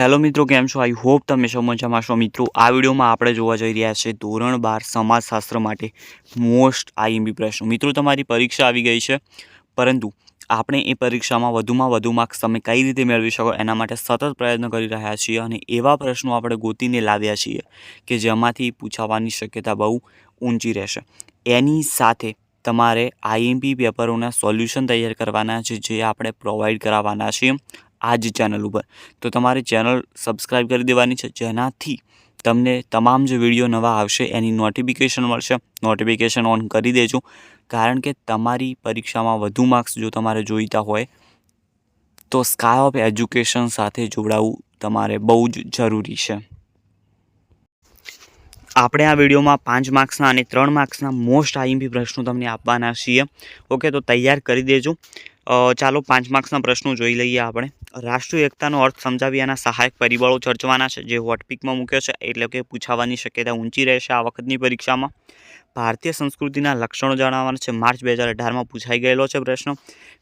Hello મિત્રો, કેમ છો? આઈ હોપ તમે સૌ મજામાં છો. મિત્રો, આ વિડીયોમાં આપણે જોવા જઈ રહ્યા છે ધોરણ 12 સમાજશાસ્ત્ર માટે મોસ્ટ આઈએમપી પ્રશ્નો. મિત્રો, તમારી પરીક્ષા આવી ગઈ છે, પરંતુ આપણે એ પરીક્ષામાં વધુમાં વધુ માર્ક્સ તમે કઈ રીતે મેળવી શકો એના માટે સતત પ્રયત્ન કરી રહ્યા છીએ અને એવા પ્રશ્નો આપણે ગોતીને લાવ્યા છીએ કે જેમાંથી પૂછાવાની શક્યતા બહુ ઊંચી રહેશે. એની સાથે તમારે આઈએમપી પેપરોના સોલ્યુશન તૈયાર કરવાના છે, જે આપણે પ્રોવાઈડ કરાવવાના છીએ આ જ ચેનલ ઉપર. તો તમારી ચેનલ સબસ્ક્રાઈબ કરી દેવાની છે, જેનાથી તમને તમામ જે વિડીયો નવા આવશે એની નોટિફિકેશન મળશે. નોટિફિકેશન ઓન કરી દેજો, કારણ કે તમારી પરીક્ષામાં વધુ માર્ક્સ જો તમારે જોઈતા હોય તો સ્કાય ઓફ એજ્યુકેશન સાથે જોડાવું તમારે બહુ જ જરૂરી છે. આપણે આ વિડીયોમાં 5 માર્ક્સના અને 3 માર્ક્સના મોસ્ટ આઈએમપી પ્રશ્નો તમને આપવાના છીએ. ઓકે, તો તૈયાર કરી દેજો. ચાલો 5 માર્ક્સના પ્રશ્નો જોઈ લઈએ. આપણે રાષ્ટ્રીય એકતાનો અર્થ સમજાવી એના સહાયક પરિબળો ચર્ચવાના છે, જે હોટપિકમાં મૂક્યો છે, એટલે કે પૂછાવાની શક્યતા ઊંચી રહેશે આ વખતની પરીક્ષામાં. ભારતીય સંસ્કૃતિના લક્ષણો જણાવવાના છે. માર્ચ 2018માં પૂછાઈ ગયેલો છે પ્રશ્ન.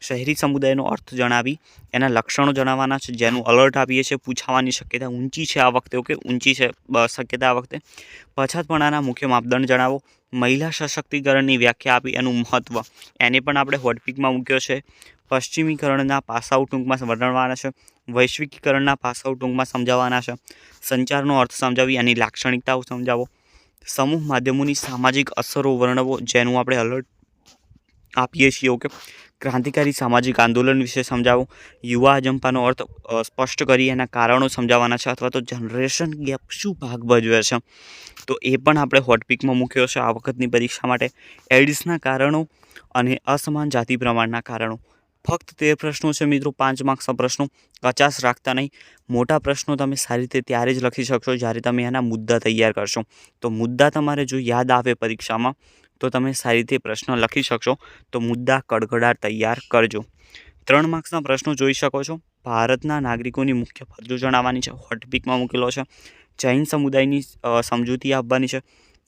શહેરી સમુદાયનો અર્થ જણાવી એના લક્ષણો જણાવવાના છે, જેનું અલર્ટ આપીએ છીએ. પૂછાવાની શક્યતા ઊંચી છે આ વખતે. ઓકે, ઊંચી છે શક્યતા આ વખતે. પછાતપણાના મુખ્ય માપદંડ જણાવો. મહિલા સશક્તિકરણની વ્યાખ્યા આપી એનું મહત્ત્વ, એને પણ આપણે હોટપિકમાં મૂક્યો છે. પશ્ચિમીકરણના પાસાઓ ટૂંકમાં વર્ણવવાના છે. વૈશ્વિકીકરણના પાસાઓ ટૂંકમાં સમજાવવાના છે. સંચારનો અર્થ સમજાવી એની લાક્ષણિકતાઓ સમજાવો. સમૂહ માધ્યમોની સામાજિક અસરો વર્ણવો, જેનું આપણે અલર્ટ આપીએ છીએ. ઓકે, ક્રાંતિકારી સામાજિક આંદોલન વિશે સમજાવો. યુવા અજંપાનો અર્થ સ્પષ્ટ કરી એના કારણો સમજાવવાના છે, અથવા તો જનરેશન ગેપ શું ભાગ ભજવે છે, તો એ પણ આપણે હોટપિકમાં મૂક્યો છે આ વખતની પરીક્ષા માટે. એડ્સના કારણો અને અસમાન જાતિ પ્રમાણના કારણો. ફક્ત 13 પ્રશ્નો છે મિત્રો, 5 માર્ક્સના પ્રશ્નો. 50 રાખતા નહીં. મોટા પ્રશ્નો તમે સારી રીતે ત્યારે જ લખી શકશો જ્યારે તમે એના મુદ્દા તૈયાર કરશો. તો મુદ્દા તમારે જો યાદ આવે પરીક્ષામાં તો તમે સારી રીતે પ્રશ્ન લખી શકશો. તો મુદ્દા કડકડાટ તૈયાર કરજો. 3 માર્ક્સના પ્રશ્નો જોઈ શકો છો. ભારતના નાગરિકોની મુખ્ય ફરજો જણાવવાની છે, હોટપિકમાં મૂકેલો છે. જૈન સમુદાયની સમજૂતી આપવાની છે.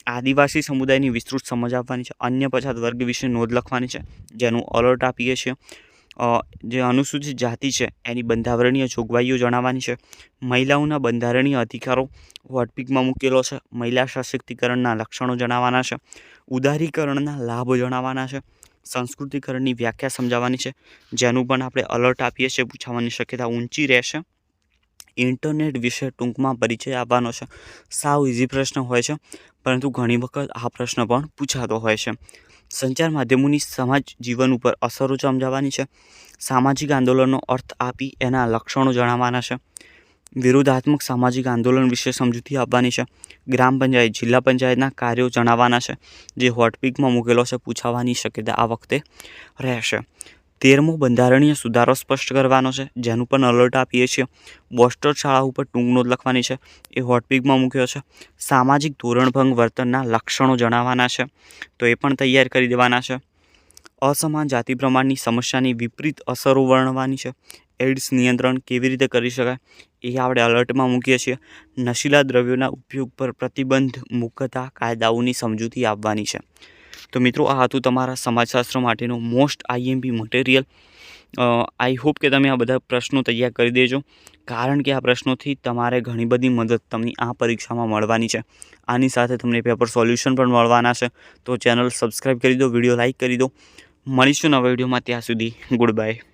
આદિવાસી સમુદાયની વિસ્તૃત સમજ આપવાની છે. અન્ય પછાત વર્ગ વિશે નોંધ લખવાની છે, જેનું અલર્ટ આપીએ છીએ. જે અનુસૂચિત જાતિ છે એની બંધારણીય જોગવાઈઓ જણાવવાની છે. મહિલાઓના બંધારણીય અધિકારો હોટપિકમાં મૂકેલો છે. મહિલા સશક્તિકરણના લક્ષણો જણાવવાના છે. ઉદારીકરણના લાભો જણાવવાના છે. સંસ્કૃતિકરણની વ્યાખ્યા સમજાવવાની છે, જેનું પણ આપણે અલર્ટ આપીએ છીએ. પૂછાવાની શક્યતા ઊંચી રહેશે. ઇન્ટરનેટ વિશે ટૂંકમાં પરિચય આપવાનો છે. સાવ ઇઝી પ્રશ્ન હોય છે, પરંતુ ઘણી વખત આ પ્રશ્ન પણ પૂછાતો હોય છે. સંચાર માધ્યમોની સમાજ જીવન ઉપર અસરો સમજાવવાની છે. સામાજિક આંદોલનનો અર્થ આપી એના લક્ષણો જણાવવાના છે. વિરોધાત્મક સામાજિક આંદોલન વિશે સમજૂતી આપવાની છે. ગ્રામ પંચાયત જિલ્લા પંચાયતના કાર્યો જણાવવાના છે, જે હોટપિકમાં મૂકેલો છે. પૂછાવાની શક્યતા આ વખતે રહેશે. 13મો બંધારણીય સુધારો સ્પષ્ટ કરવાનો છે, જેનું પણ અલર્ટ આપીએ છીએ. બોસ્ટર શાળા ઉપર ટૂંક નોંધ લખવાની છે, એ હોટપિકમાં મૂક્યો છે. સામાજિક ધોરણભંગ વર્તનના લક્ષણો જણાવવાના છે, તો એ પણ તૈયાર કરી દેવાના છે. અસમાન જાતિ પ્રમાણની સમસ્યાની વિપરીત અસરો વર્ણવવાની છે. એડ્સ નિયંત્રણ કેવી રીતે કરી શકાય એ આપણે અલર્ટમાં મૂકીએ છીએ. નશીલા દ્રવ્યોના ઉપયોગ પર પ્રતિબંધ મૂકતા કાયદાઓની સમજૂતી આપવાની છે. તો મિત્રો, આ હતું તમારા સમાજશાસ્ત્ર માટેનું most IMP material. I hope કે તમે આ બધા પ્રશ્નો તૈયાર કરી દેજો, કારણ કે આ પ્રશ્નોથી તમારે ઘણી બધી મદદ તમને આ પરીક્ષામાં મળવાની છે. આની સાથે તમને પેપર સોલ્યુશન પણ મળવાના છે. તો ચેનલ સબસ્ક્રાઈબ કરી દો, વિડીયો લાઇક કરી દો. મળીશું નવા વિડીયોમાં. ત્યાં સુધી ગુડ બાય.